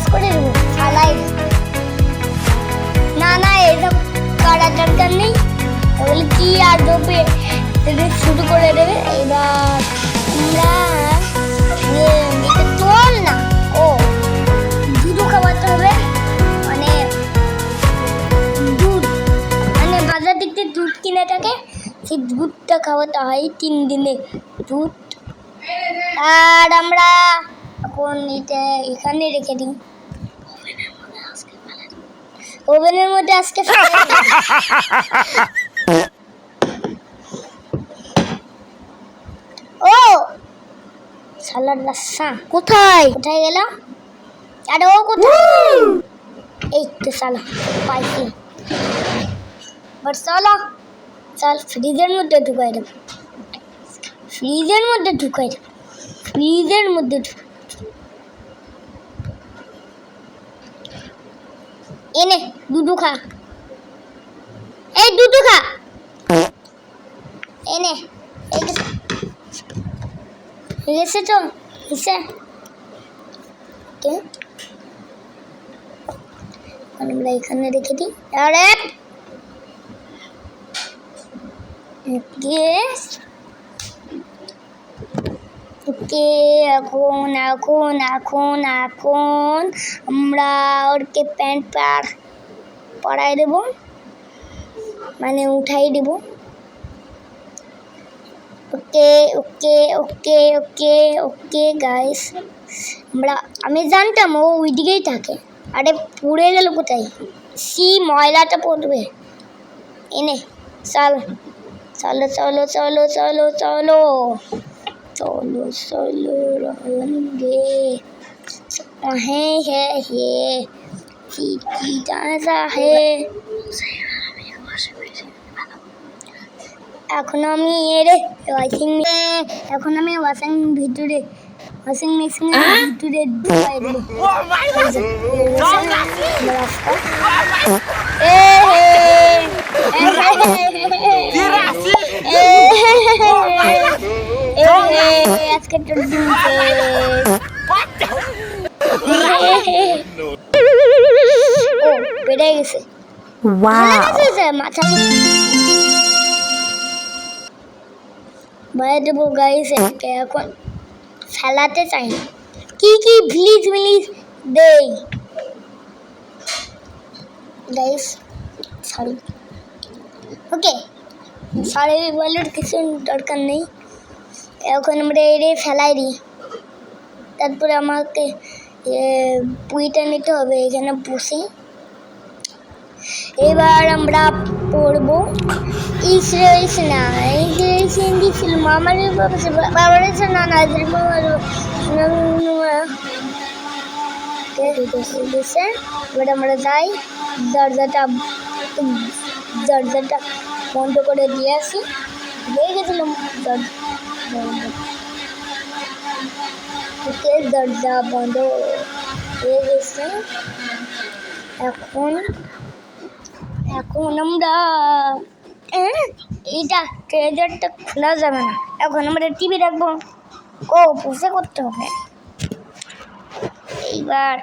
Brush করে দেবো থালায়। না না এসব করার দরকার নেই, তাহলে কি আর দেবে শুরু করে দেবে। এবার আমরা এটা চল না, ও দুধও খাওয়াতে হবে, মানে দুধ মানে বাজার দিক থেকে দুধ কিনে থাকে, সেই দুধটা খাওয়াতে হয় 3 দিনে দুধ। আর আমরা এখন এটা এখানে রেখে দিই, ওভেনের মধ্যে আজকে ও সালাদ রাস্তা কোথায় কোথায় গেল? আরে ও কোথায়? এই তো সালা পাইছি। বাট চলো চল ফ্রিজের মধ্যে ঢুকাই দেব, ফ্রিজের মধ্যে ঢুকাই দেব, ফ্রিজের মধ্যে এনে দুধু খা, এই দুধু খা এনে এসে তো এসে আমরা এখানে রেখে দিই। আরে ওকে এখন এখন এখন এখন আমরা ওরকে প্যান্ট পরাই দেবো, মানে উঠাই দেব। ওকে ওকে ওকে ওকে ওকে গাইস, আমি জানতাম ও ওই দিকেই থাকে। আরে পুড়ে গেল কোথায়? ময়লাটা পড়বে। এনে চল চলো চলো চলো চলো চলো চলো চলো রে এখন আমি ওয়াশিং মেশিনের ভিতরে ঢুকাই দেবো। আজকে বেড়ে গেছে মাথা বাইরে দেবো গাইস। এখন ফেলাতে চাই না, কি কি ভিলিজ দেই গাইস, সরি ওকে সরি বলার কিছু দরকার নেই। এখন আমরা এর ফেলাই দিই, তারপরে আমাকে পুঁইটা নিতে হবে এখানে বসে। এবার আমরা পড়বো না হিন্দি ফিল্ম আমার বাবার না না এবার আমরা যাই, দরজাটা বন্ধ করে দিয়ে আসি। হয়ে গেছিলাম দরজা বন্ধ হয়ে গেছে। এখন আমরা এইটা ট্রেজারটা খোলা যাবে না, এখন আমরা টিভি রাখবো। বসে করতে হবে। এইবার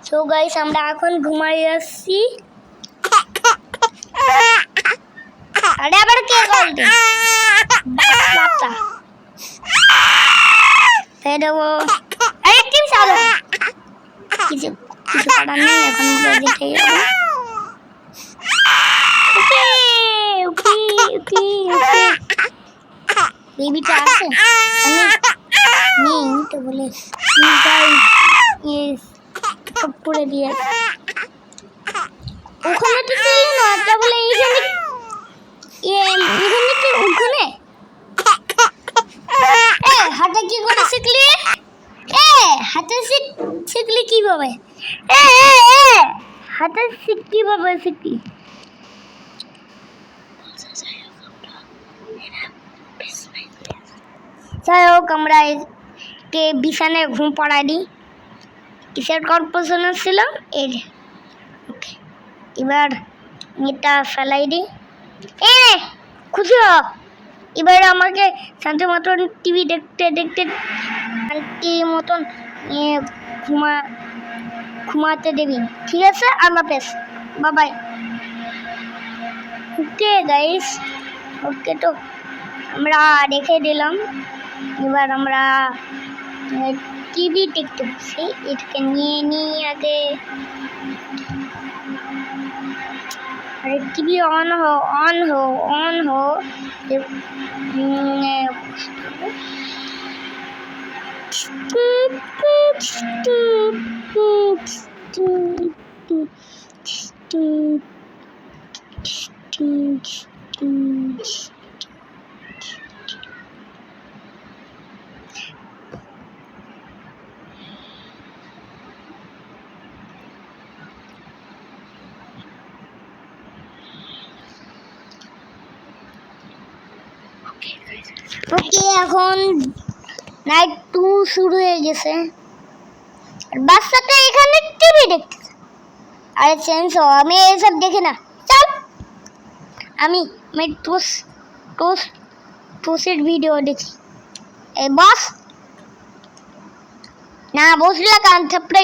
সো গাইস আমরা এখন ঘুমাই আসছি। আরে আবার কে বলতে কিছু করার নেই, এখন বেবিটা আছে নেই তো বলে করে দিয়ে ওখানে তো ছিল না, তা বলে এইখানে ওখানে হাতে কি করে শিখলি? হাতে শিখলি কিভাবে? হাতে কিভাবে শিখলি? যাই হোক আমরা কে বিছানায় ঘুম পাড়াই দিই। কিসের কর্পোরেশন ছিল এর। এবার এটা ফেলাই দিই। খুশি এবার আমাকে শান্তি মতন টিভি দেখতে দেখতে শান্তি মতন ঘুমাতে দেবি, ঠিক আছে? আল্লাহ হাফেজ, বাবাই। ওকে গাইস, ওকে, তো আমরা রেখে দিলাম। এবার আমরা টিভি দেখতে বসি। এটাকে নিয়ে নিই আগে। अरे टीवी ऑन हो, ऑन हो, ऑन हो। ওকে, এখন নাইট 2 শুরু হয়ে গেছে। বাচ্চাটা এখানে টিভি দেখতেছে। আরে চেঞ্জ হও, আমি এইসব দেখি না, চল। আমি টোসের ভিডিও দেখি। এই বস না, বসলে কান থাপড়ে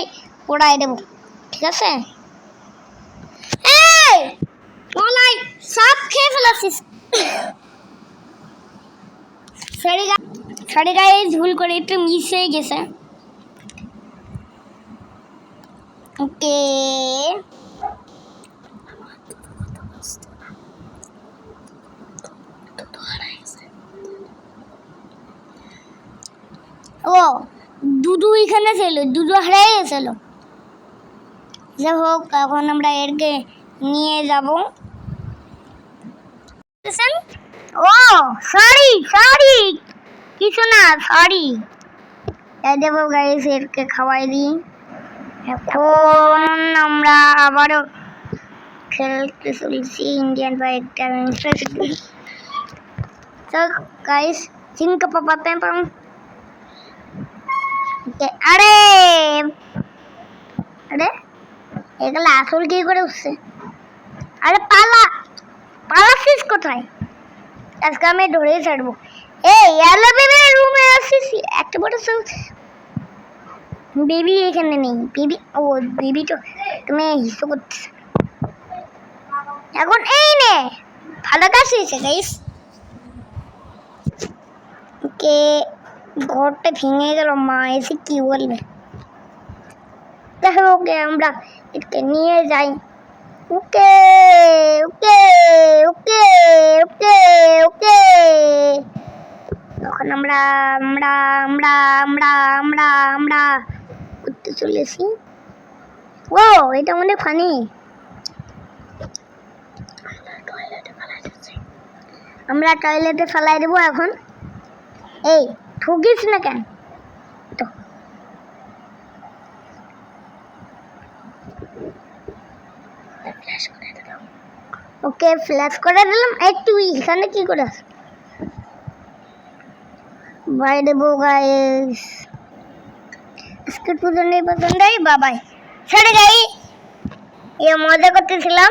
ওড়াই দেবো, ঠিক আছে? এই মলাই সব খেয়ে ফেলাছিস। সরি গাইস, ভুল করে একটু মিস হয়ে গেছে। ওকে, ও দুদু এখানে ছিল, দুদু হারিয়ে গেছিল। যাই হোক, এখন আমরা এরকে নিয়ে যাব। ও সরি সরি, কিছু না, সরি। এই দেবো গাইস, এরকে খাওয়াই দিই। এখন আমরা আবারও খেলতে চলেছি ইন্ডিয়ান ফাইটার। তো গাইস, চিনকে পাপা পেপাম। আরে আরে এগুলো আসল কি করে উঠছে? আরে পালাচ্ছিস কোথায়? আজকে আমি ধরেই ছাড়বো। এই ইয়ালো বেবির রুমে আসছিস, একটা বড় বেবি এখানে নেই। বেবি, ও বেবি তো তুমি হিসু করছিস এখন। এই নে, ভালো কাজ হয়েছে গাইস। ওকে, ঘরটা ভেঙে গেল, মা এসে কি বলবে? দেখো, ওকে আমরা এটাকে নিয়ে যাই। ওকে ওকে ওকে ওকে ওকে, তখন আমরা আমরা আমরা আমরা আমরা আমরা করতে চলেছি। ও এটা অনেক ফানি। আমরা টয়লেটে ফেলাই দেবো এখন। এই ঠকিস না কেন? তো ওকে, ফ্ল্যাশ করে দিলাম। এই তুই এখানে কি করে বাই দেবো গাইস? স্কিট পছন্দ বাবাই। ছেড়ে যাই, এ মজা করতেছিলাম।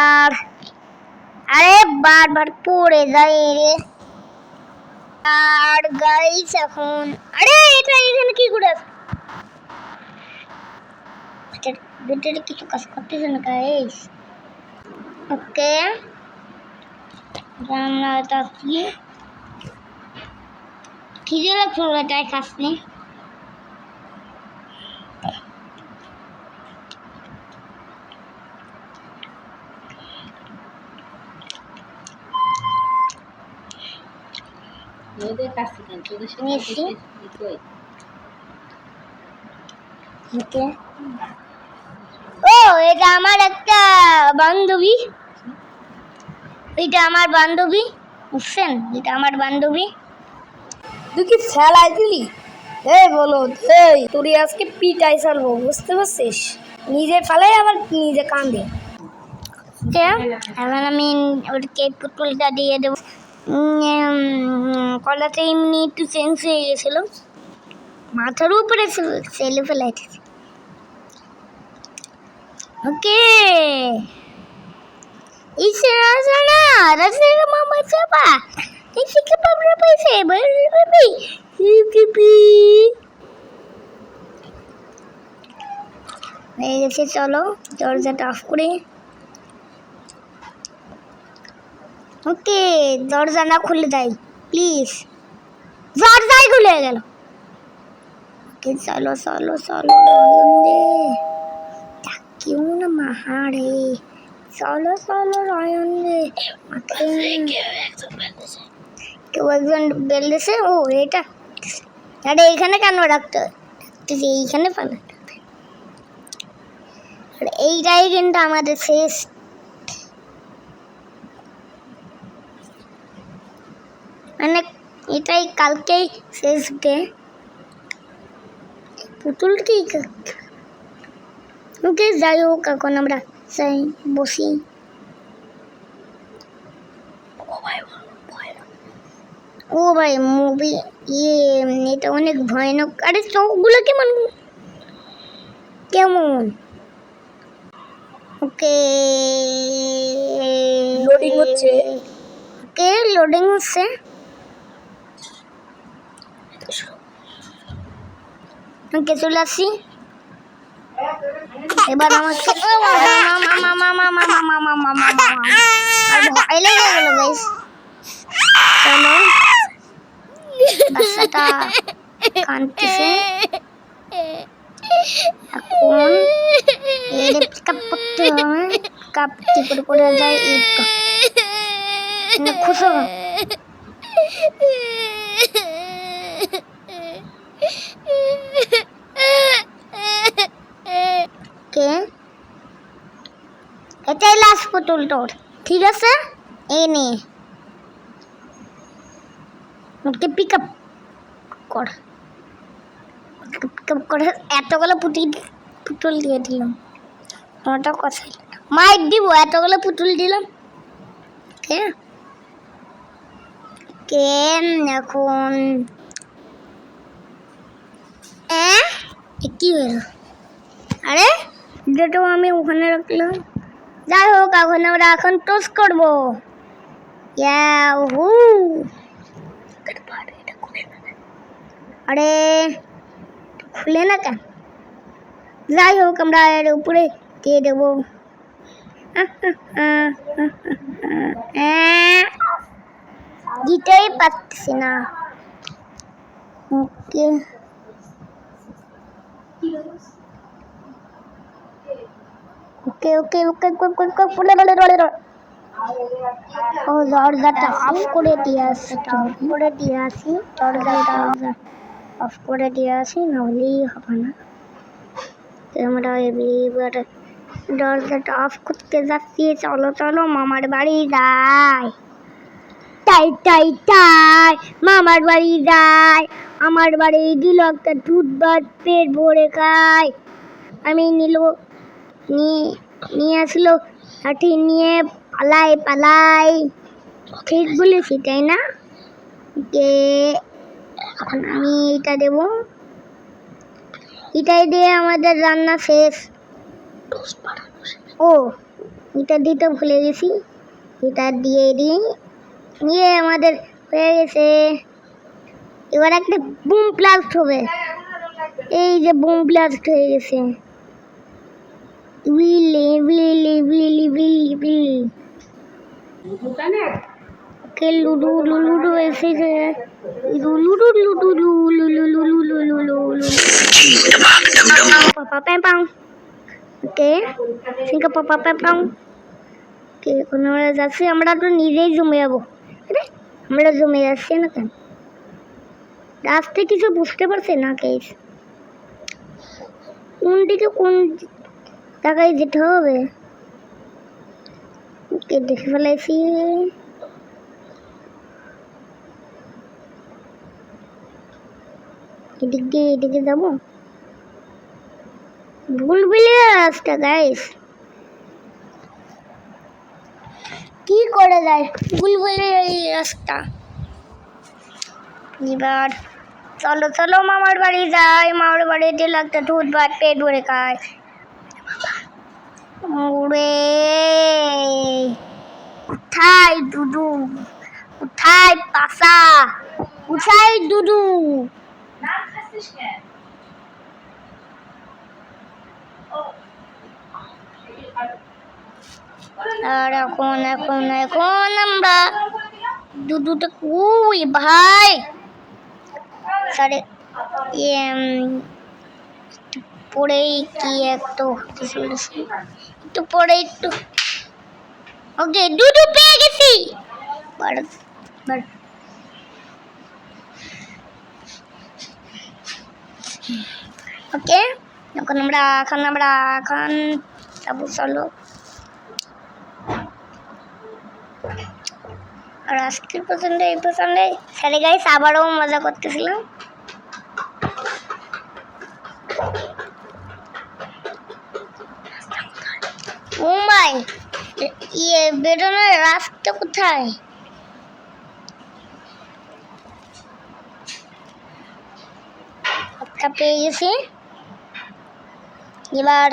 আর আরে বারবার পড়ে যায় রে। আর গাইস এখন, আরে এটা এখানে কি করে আছে? ভিতরে কিছু কাজ করতেছে না গাইস। ওকে, আমরা তাকি খিদে লাগছিল, তাই খাসনি। ও এটা আমার একটা বান্ধবী, এটা আমার বান্ধবী, বুঝছেন? এটা আমার বান্ধবী। তুই কি ফেলাই দিলি? এই বলো, এই তোর আজকে পিটাই চালবো, বুঝতে পারছিস? নিজে ফেলাই আবার নিজে কান্দে। এখন আমি ওকে পুতুলটা দিয়ে দেবো। কলাটা এমনি একটু চেঞ্জ হয়ে গেছিল, মাথার উপরে ছেলে ফেলাইতেছে। ওকে, Isi rasana, rasanya mama siapa? Isi kebab berapa isi? Baby, pipi. হয়ে গেছে, চলো দরজাটা অফ করি। ওকে, দরজা না খুলে দেয় প্লিজ, দরজাই খুলে গেল। ওকে চলো চলো চলো কেউ না মাহারে, চলো চলো রয়ন রে। কেউ একজন বেল দিছে। ও এটা, আরে এইখানে কেন রাখতে এইখানে পালাতে, এইটাই কিন্তু আমাদের শেষ। মানে এটাই কালকেই শেষ ডে। পুতুল কি ওকে, যাই হোক এখন আমরা যাই বসি। ও ভাই মুভি এটা অনেক ভয়ানক। আরে চোখগুলো কেমন কেমন। ওকে লোডিং হচ্ছে। ওকে লোডিং হচ্ছে। ওকে চলে আসি এবার। আমাকে আর ভয় লেগে গেল গাইস। চলো, বাচ্চাটা কাঁদতেছে। এখন এর পিকআপ করতে হবে। পিকআপ কি করে করে যায় এইটা খুশো। কে এটাই লাস্ট পুতুল তোর, ঠিক আছে? এই নে, ওকে পিকআপ কর। পিকআপ করে এতগুলো পুতুল দিয়ে দিলাম। ওটা কথা মাইক দিব, এতগুলো পুতুল দিলাম। কে কে এখন কি হলো? আরে যেটা আমি ওখানে রাখলাম। যাই হোক, এখন আমরা এখন টোস্ট করবো। ইয়াহু, আরে খুলে না কেন? যাই হোক, আমরা এর উপরে দিয়ে দেবো। দিতেই পারছি না। ওকে ওকে ওকে ওকে ও দরজাটা অফ করে দিয়ে আসি, দরজাটা অফ করে দিয়ে আসি, নাহলেই হবে না। আমরা এবার দরজাটা অফ করতে যাচ্ছি। চলো চলো মামার বাড়ি যাই। তাই তাই তাই মামার বাড়ি যাই। আমার বাড়ি দিল একটা দুধ ভাত, পেট ভরে খাই। আমি নিয়ে আসলো লাঠি নিয়ে পালাই। ঠিক বলেছি তাই না? যে এখন আমি এটা দেব, এটাই দিয়ে আমাদের রান্না শেষ। ও এটা দিতে ভুলে গেছি, এটা দিয়ে দিই। নিয়ে আমাদের হয়ে গেছে। এবার একটা বুম ব্লাস্ট হবে। এই যে বুম ব্লাস্ট হয়ে গেছে। বিলি বিলি বিলি বিলি বিলি কে লুডু লুডু এসেছে। লুডু লুডু লুডু লুডু লুডু লুডু পাপা পেপাং। ওকে সিংকা পাপা পেপাং। কে কোনো যাচ্ছে? আমরা তো নিজেই জমে যাবো। আমরা জমে যাচ্ছি না কেন? রাস্তায় কিছু বুঝতে পারছে না কেস। কোন দিকে কোন জায়গায় যেতে হবে? ওকে দেখে ফেলেছি। এদিকে যাবো। ভুল বিলে রাস্তা গাইস, কি করে যায় ভুল বিলে এই রাস্তা। এবার চলো চলো মামার বাড়ি যাই। মামার বাড়িতে লাগতে দুধ ভাত পেট ভরে খায়। ওরে কোথায় দুদু, কোথায় পাসা, কোথায় দুদু? আর এখন এখন এখন আমরা দুদুটা কই ভাই? সরি পরেই কি একটু একটু পরে একটু ওকে দুদু পেয়ে গেছি। ওকে এখন আমরা যাবো, চলো। আর আজকের এই পছন্দে সারে গাইস আবারও মজা করতেছিলাম। ও মাই, বেরোনোর রাস্তা কোথায়? একটা পেয়ে গেছি। এবার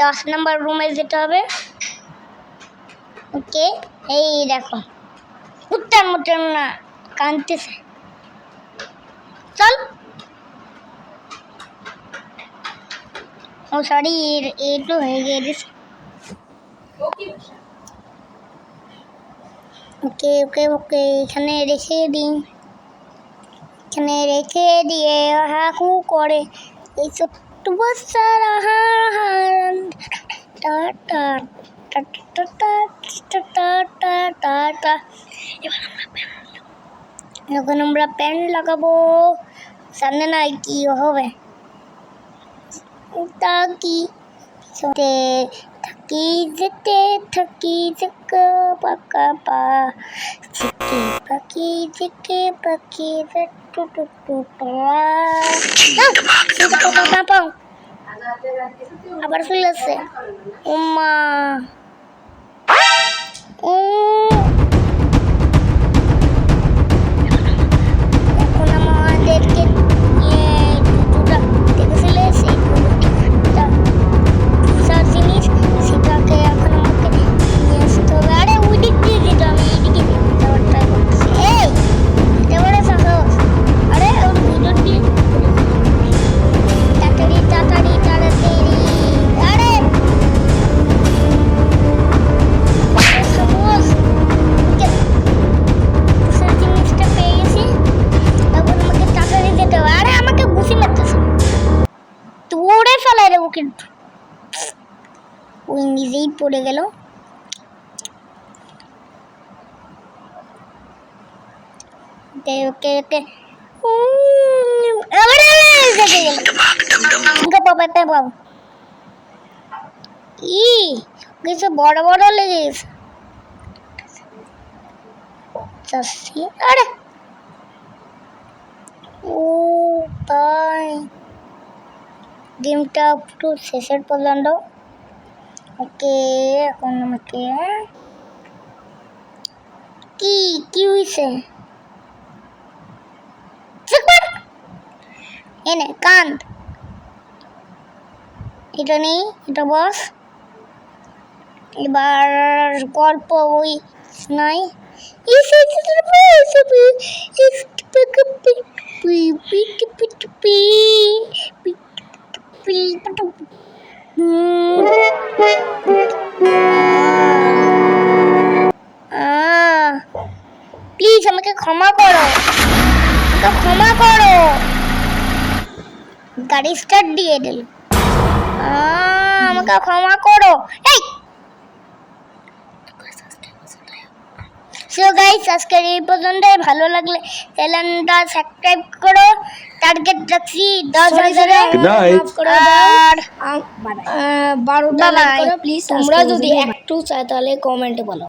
10 নম্বর রুমে যেতে হবে। ওকে, এই দেখো কুত্তার মতন না কাঁদতেছে, চল। ও সরি, একটু হয়ে গেছে। ওকে ওকে ওকে, এখানে রেখে দিই, এখানে রেখে দিয়ে হাকু করে এই ছোট্ট বাচ্চার হান টাটা টাটা টাটা টাটা। এখন আমরা প্যান লাগাবো, সামনে না কি হবে তা কি থাকি যেতে থাকি যেকা পাকা পা পাখি যেকে পাখি টু টু টু পাও আবার চলে আসছে। উম্মা ও এখন আমাদেরকে দুটা দেখেছিলে সেই জিনিস, সেটাকে এখন আমাকে নিয়ে আসতে হবে। আরে ওই দিক দিয়ে যেতে, আমি এইদিকে যাওয়ার ট্রাই করতেছি। এই এবারে সাহস, আরে ওর ভিতর দিয়ে তাড়াতাড়ি তাড়াতাড়ি তাড়াতাড়ি। আরে সাহস, জিনিসটা পেয়ে গেছি। এখন আমাকে তাড়াতাড়ি যেতে হবে। আরে আমাকে ঘুষি মারতেছে, দৌড়ে ফেলাই দেবো কিন্তু। ওই নিজেই পড়ে গেল। ওকে ওকে ওকে, কিছু বড় বড় লেগে গেছে। আরে ও তাই, গেমটা একটু শেষের পর্যন্ত। ওকে এখন আমাকে কি কি হয়েছে এনে কান্দ, এটা নেই, এটা বস। এবার গল্প ওই নাই, প্লিজ আমাকে ক্ষমা করো, ক্ষমা করো। গাড়ি স্টার্ট দিয়ে দিল, আমাকে ক্ষমা করো। এই সো গাইস আজকের এই পর্যন্তই। ভালো লাগলে চ্যানেলটা সাবস্ক্রাইব করো। টার্গেট রাখছি 10,000। আর 12টা লাইক করো প্লিজ। তোমরা যদি একটু চাই তাহলে কমেন্টে বলো।